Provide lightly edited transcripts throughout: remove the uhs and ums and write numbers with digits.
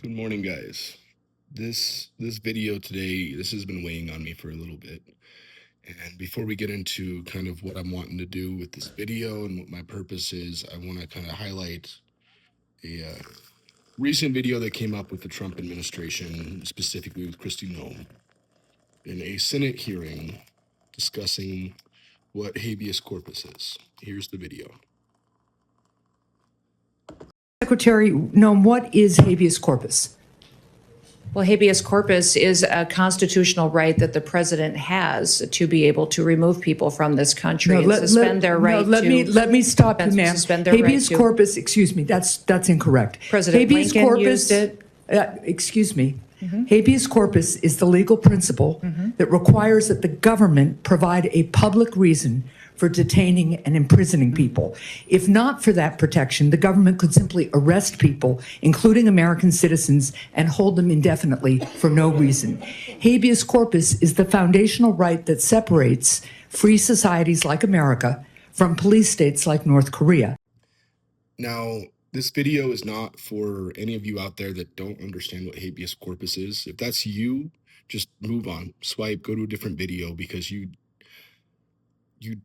Good morning, guys. This video today, this has been weighing on me for a little bit. And before we get into kind of what I'm wanting to do with this video and what my purpose is, I want to kind of highlight a recent video that came up with the Trump administration, specifically with Kristi Noem, in a Senate hearing discussing what habeas corpus is. Here's the video. Secretary Noem, what is habeas corpus? Well, habeas corpus is a constitutional right that the president has to be able to remove people from this country and suspend their right let me stop you, ma'am. Suspend their Habeas right corpus, excuse me, that's incorrect. President habeas Lincoln corpus, used it. Excuse me. Habeas corpus is the legal principle that requires that the government provide a public reason for detaining and imprisoning people. If not for that protection, the government could simply arrest people, including American citizens, and hold them indefinitely for no reason. Habeas corpus is the foundational right that separates free societies like America from police states like North Korea. Now, this video is not for any of you out there that don't understand what habeas corpus is. If that's you, just move on, swipe, go to a different video, because you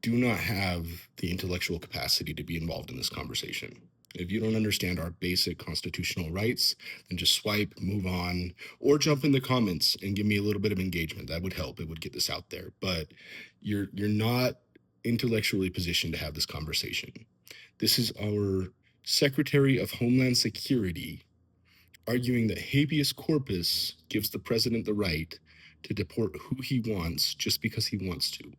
do not have the intellectual capacity to be involved in this conversation. If you don't understand our basic constitutional rights, then just swipe, move on, or jump in the comments and give me a little bit of engagement. That would help. It would get this out there. But you're not intellectually positioned to have this conversation. This is our Secretary of Homeland Security arguing that habeas corpus gives the president the right to deport who he wants just because he wants to.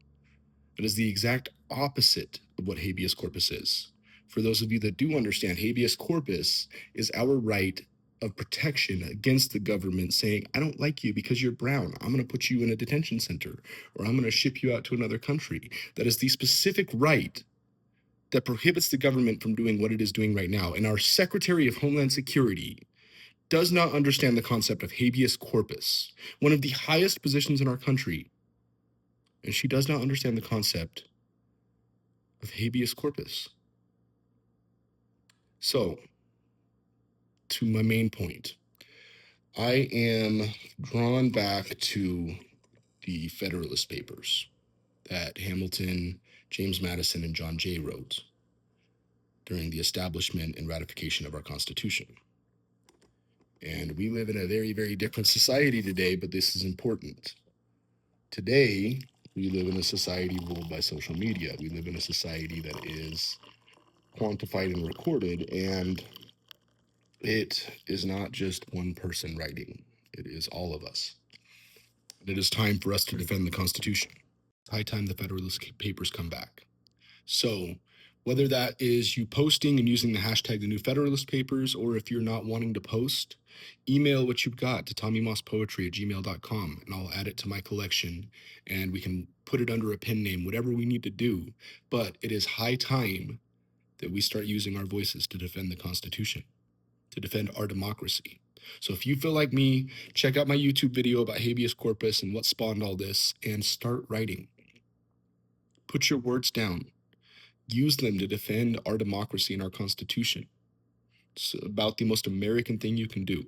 It is the exact opposite of what habeas corpus is. For those of you that do understand, habeas corpus is our right of protection against the government saying, I don't like you because you're brown. I'm going to put you in a detention center, or I'm going to ship you out to another country. That is the specific right that prohibits the government from doing what it is doing right now. And our Secretary of Homeland Security does not understand the concept of habeas corpus, one of the highest positions in our country. And she does not understand the concept of habeas corpus. So, to my main point, I am drawn back to the Federalist Papers that Hamilton, James Madison, and John Jay wrote during the establishment and ratification of our Constitution. And we live in a very, very different society today, but this is important. Today, we live in a society ruled by social media. We live in a society that is quantified and recorded, and it is not just one person writing. It is all of us. And it is time for us to defend the Constitution. It's high time the Federalist Papers come back. So, whether that is you posting and using the hashtag the new Federalist Papers, or if you're not wanting to post, email what you've got to tommymosspoetry@gmail.com, and I'll add it to my collection, and we can put it under a pen name, whatever we need to do. But it is high time that we start using our voices to defend the Constitution, to defend our democracy. So if you feel like me, check out my YouTube video about habeas corpus and what spawned all this, and start writing. Put your words down. Use them to defend our democracy and our Constitution. It's about the most American thing you can do.